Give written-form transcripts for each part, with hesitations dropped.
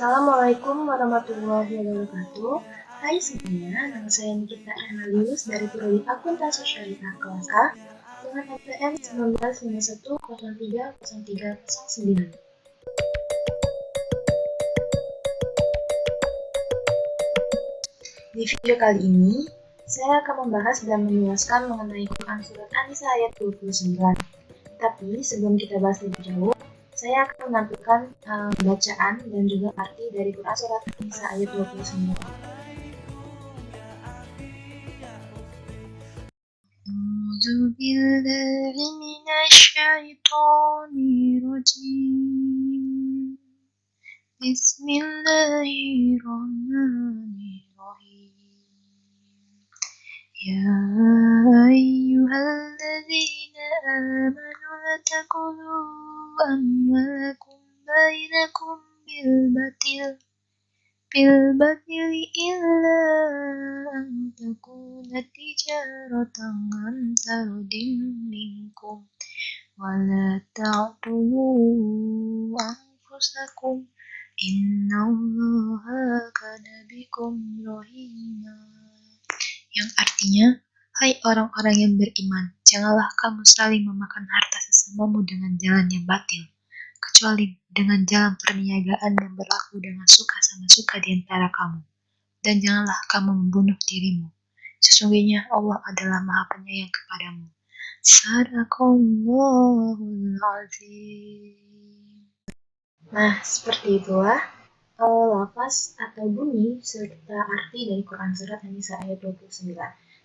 Assalamualaikum warahmatullahi wabarakatuh. Hai semuanya, nama saya Nikita Ernalius dari Prodi Akuntansi Syariah kelas A dengan NPM 1951030309. Di video kali ini, saya akan membahas dan menjelaskan mengenai Quran Surat An-Nisa ayat 29. Tapi sebelum kita bahas lebih jauh, saya akan menampilkan bacaan dan juga arti dari Quran Surat An-Nisa ayat 29. أعوذ بالله من الشيطان الرجيم بسم الله الرحمن الرحيم يا أيها الذين آمنوا لا تأكلوا أموالكم بينكم بالباطل إلا أن تكون تجارة عن تراض منكم ولا تقتلوا أنفسكم إن الله كان بكم رحيما. Yang artinya, hai orang-orang yang beriman, janganlah kamu saling memakan harta sesamamu dengan jalan yang batil, kecuali dengan jalan perniagaan yang berlaku dengan suka sama suka di antara kamu. Dan janganlah kamu membunuh dirimu. Sesungguhnya Allah adalah Maha Penyayang kepadamu. Sadaqallahul Azim. Nah, seperti itulah lafaz atau bunyi serta arti dari Quran Surat An-Nisa ayat 29.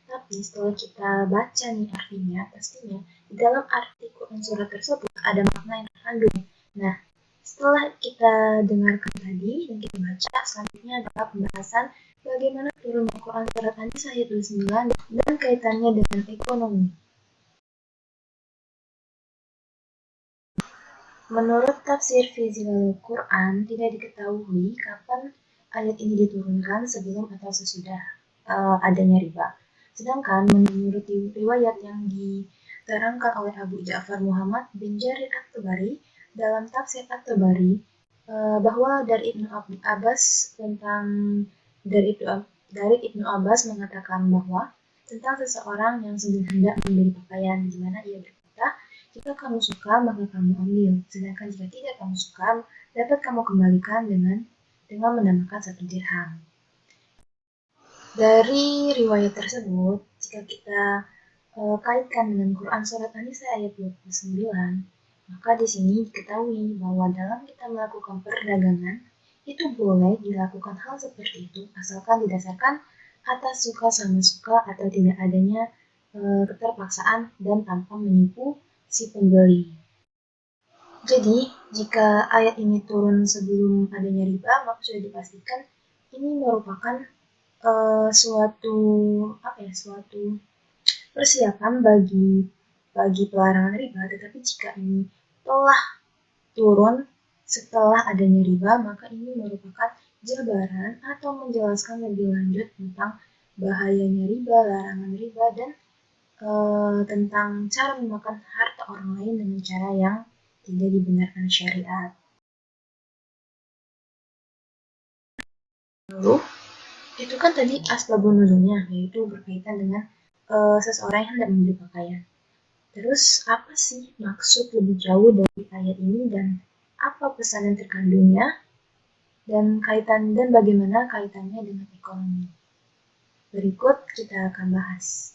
Tapi setelah kita baca nih artinya, pastinya di dalam arti Quran Surat tersebut ada makna yang terkandung. Nah, setelah kita dengarkan tadi dan kita baca, selanjutnya adalah pembahasan bagaimana turunnya Quran Surat An-Nisa ayat 29 dan kaitannya dengan ekonomi. Menurut tafsir Fizil Quran, tidak diketahui kapan ayat ini diturunkan sebelum atau sesudah adanya riba. Sedangkan menurut riwayat yang diterangkan oleh Abu Ja'far Muhammad bin Jarir At-Tabari dalam tafsir At-Tabari bahwa dari Ibnu Abbas dari Ibnu Abbas mengatakan bahwa tentang seseorang yang sedang hendak membeli pakaian, di mana ia berkata, jika kamu suka, maka kamu ambil. Sedangkan jika tidak kamu suka, dapat kamu kembalikan dengan menambahkan 1 dirham. Dari riwayat tersebut, jika kita kaitkan dengan Quran Surat An-Nisa ayat 29, maka di sini diketahui bahwa dalam kita melakukan perdagangan, itu boleh dilakukan hal seperti itu, asalkan didasarkan atas suka sama suka atau tidak adanya keterpaksaan dan tanpa menipu si pembeli. Jadi, jika ayat ini turun sebelum adanya riba, maka sudah dipastikan ini merupakan suatu persiapan bagi pelarangan riba. Tetapi jika ini telah turun setelah adanya riba, maka ini merupakan jabaran atau menjelaskan lebih lanjut tentang bahayanya riba, larangan riba, dan tentang cara memakan harta orang lain dengan cara yang tidak dibenarkan syariat. Lalu, itu kan tadi asbabun nuzulnya, yaitu berkaitan dengan seseorang yang hendak membeli pakaian. Terus, apa sih maksud lebih jauh dari ayat ini dan apa pesan yang terkandungnya dan bagaimana kaitannya dengan ekonomi? Berikut kita akan bahas.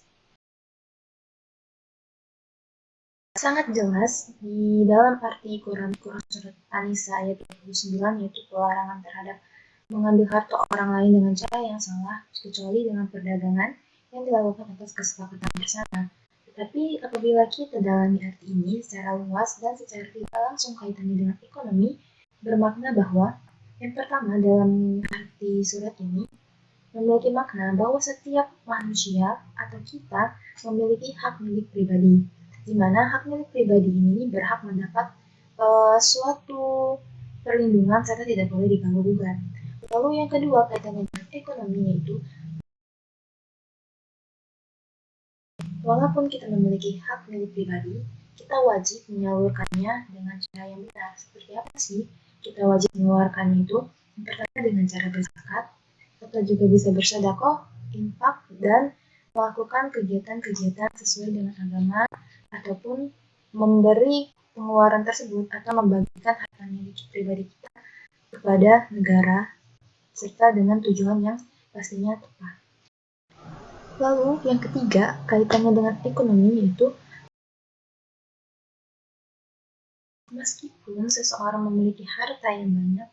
Sangat jelas di dalam arti Quran Surat An-Nisa ayat 29, yaitu pelarangan terhadap mengambil harta orang lain dengan cara yang salah, kecuali dengan perdagangan yang dilakukan atas kesepakatan bersama. Tetapi apabila kita dalami arti ini secara luas dan secara tidak langsung kaitannya dengan ekonomi, bermakna bahwa yang pertama dalam arti surat ini memiliki makna bahwa setiap manusia atau kita memiliki hak milik pribadi, di mana hak milik pribadi ini berhak mendapat suatu perlindungan serta tidak boleh diganggu-gugat. Lalu yang kedua kaitannya dengan ekonomi, yaitu walaupun kita memiliki hak milik pribadi, kita wajib menyalurkannya dengan cara yang benar. Seperti apa sih kita wajib mengeluarkannya itu? Yang pertama dengan cara berzakat, atau juga bisa bersedekah, infak, dan melakukan kegiatan-kegiatan sesuai dengan agama, ataupun memberi pengeluaran tersebut atau membagikan harta milik pribadi kita kepada negara, serta dengan tujuan yang pastinya tepat. Lalu yang ketiga, kaitannya dengan ekonomi, yaitu meskipun seseorang memiliki harta yang banyak,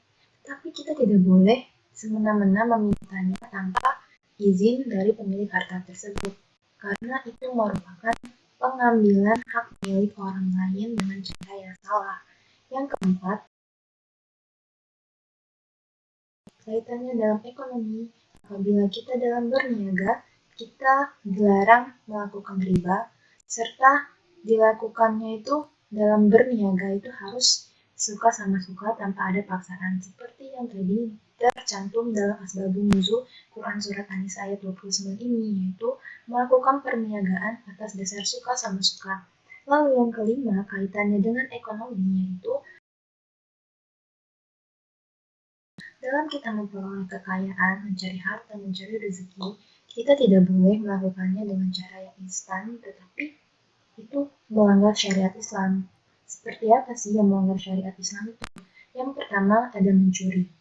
tapi kita tidak boleh semena-mena memintanya tanpa izin dari pemilik harta tersebut, karena itu merupakan pengambilan hak milik orang lain dengan cara yang salah. Yang keempat, kaitannya dalam ekonomi, apabila kita dalam berniaga, kita dilarang melakukan riba, serta dilakukannya itu dalam berniaga itu harus suka sama suka tanpa ada paksaan, seperti yang tadi tercantum dalam Asbabun Nuzul Quran Surat An-Nisa ayat 29 ini, yaitu melakukan perniagaan atas dasar suka sama suka. Lalu yang kelima, kaitannya dengan ekonomi, yaitu dalam kita memperoleh kekayaan, mencari harta, mencari rezeki, kita tidak boleh melakukannya dengan cara yang instan, tetapi itu melanggar syariat Islam. Seperti apa sih yang melanggar syariat Islam itu? Yang pertama ada mencuri.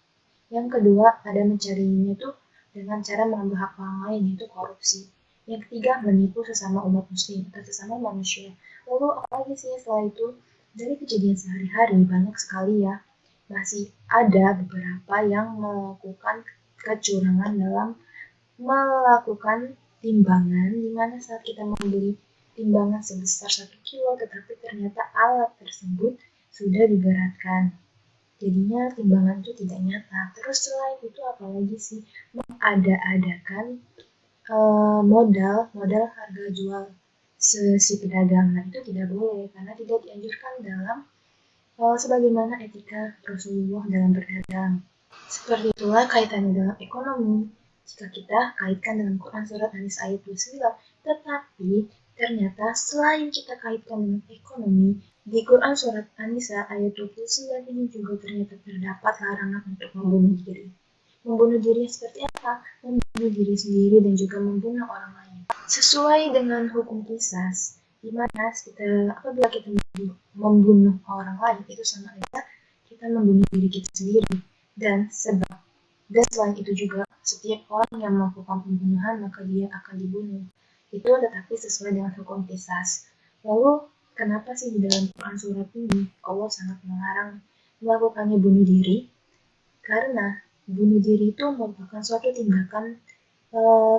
Yang kedua ada mencarinya itu dengan cara mengambil hak orang lain, yaitu korupsi. Yang ketiga menipu sesama umat muslim atau sesama manusia. Lalu apalagi sih setelah itu? Dari kejadian sehari-hari banyak sekali ya, masih ada beberapa yang melakukan kecurangan dalam melakukan timbangan, di mana saat kita membeli timbangan sebesar 1 kilo, tetapi ternyata alat tersebut sudah diberatkan. Jadinya timbangan itu tidak nyata. Terus selain itu apalagi sih? Mengada-adakan modal harga jual si pedagang. Nah, itu tidak boleh karena tidak dianjurkan dalam sebagaimana etika Rasulullah dalam berdagang. Seperti itulah kaitannya dalam ekonomi. Jika kita kaitkan dengan Quran Surat An-Nisa ayat 29, tetapi ternyata selain kita kaitkan dengan ekonomi, di Quran Surat An-Nisa ayat 29 ini juga ternyata terdapat larangan untuk membunuh diri. Membunuh diri seperti apa? Membunuh diri sendiri dan juga membunuh orang lain. Sesuai dengan hukum qisas, di mana apabila kita membunuh orang lain, itu sama aja kita membunuh diri kita sendiri. Dan selain itu juga setiap orang yang melakukan pembunuhan maka dia akan dibunuh. Itu tetapi sesuai dengan hukum qisas. Lalu kenapa sih di dalam Quran surat ini Allah sangat melarang melakukannya bunuh diri? Karena bunuh diri itu merupakan suatu tindakan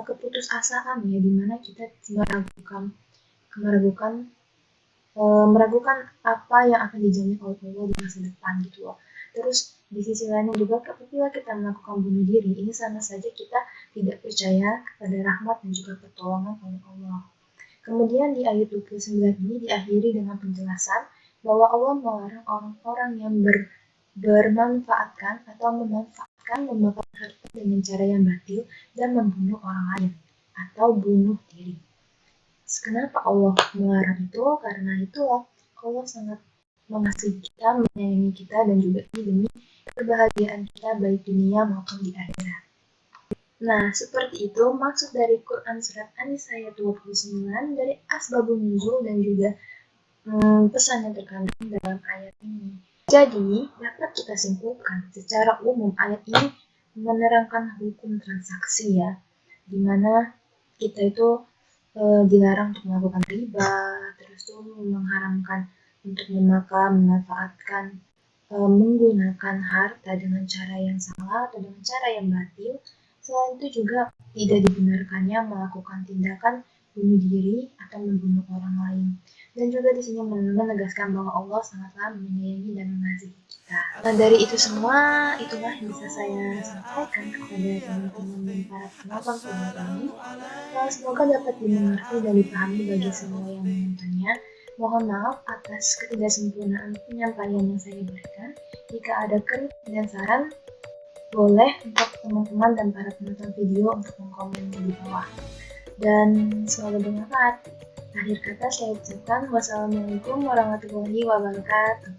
keputusasaan ya, dimana kita meragukan apa yang akan dijamin oleh Allah di masa depan gitu loh. Terus di sisi lainnya juga apabila kita melakukan bunuh diri, ini sama saja kita tidak percaya kepada rahmat dan juga pertolongan oleh Allah. Kemudian di ayat 29 ini diakhiri dengan penjelasan bahwa Allah melarang orang-orang yang bermanfaatkan atau memanfaatkan memakan harta dengan cara yang batil dan membunuh orang lain atau bunuh diri. Kenapa Allah melarang itu? Karena itulah Allah sangat mengasihi kita, menyayangi kita, dan juga ini demi kebahagiaan kita baik dunia maupun di akhirat. Nah, seperti itu maksud dari Quran Surat An-Nisa ayat 29 dari Asbabun Nuzul dan juga pesan yang terkandung dalam ayat ini. Jadi, dapat kita simpulkan secara umum ayat ini menerangkan hukum transaksi ya, dimana kita itu dilarang untuk melakukan riba, terus tuh mengharamkan untuk memanfaatkan menggunakan harta dengan cara yang salah atau dengan cara yang batil. Selain itu juga tidak dibenarkannya melakukan tindakan bunuh diri atau membunuh orang lain. Dan juga di sini menegaskan bahwa Allah sangatlah menyayangi dan mengasihi kita. Nah, dari itu semua, itulah yang bisa saya sampaikan kepada teman-teman dan para penonton video ini. Semoga dapat dimengerti dan dipahami bagi semua yang menontonnya. Mohon maaf atas ketidaksempurnaan penyampaian yang saya berikan. Jika ada kritik dan saran, boleh untuk teman-teman dan para penonton video untuk mengkomen di bawah. Dan semoga bermanfaat. Akhir kata saya ucapkan wassalamualaikum warahmatullahi wabarakatuh.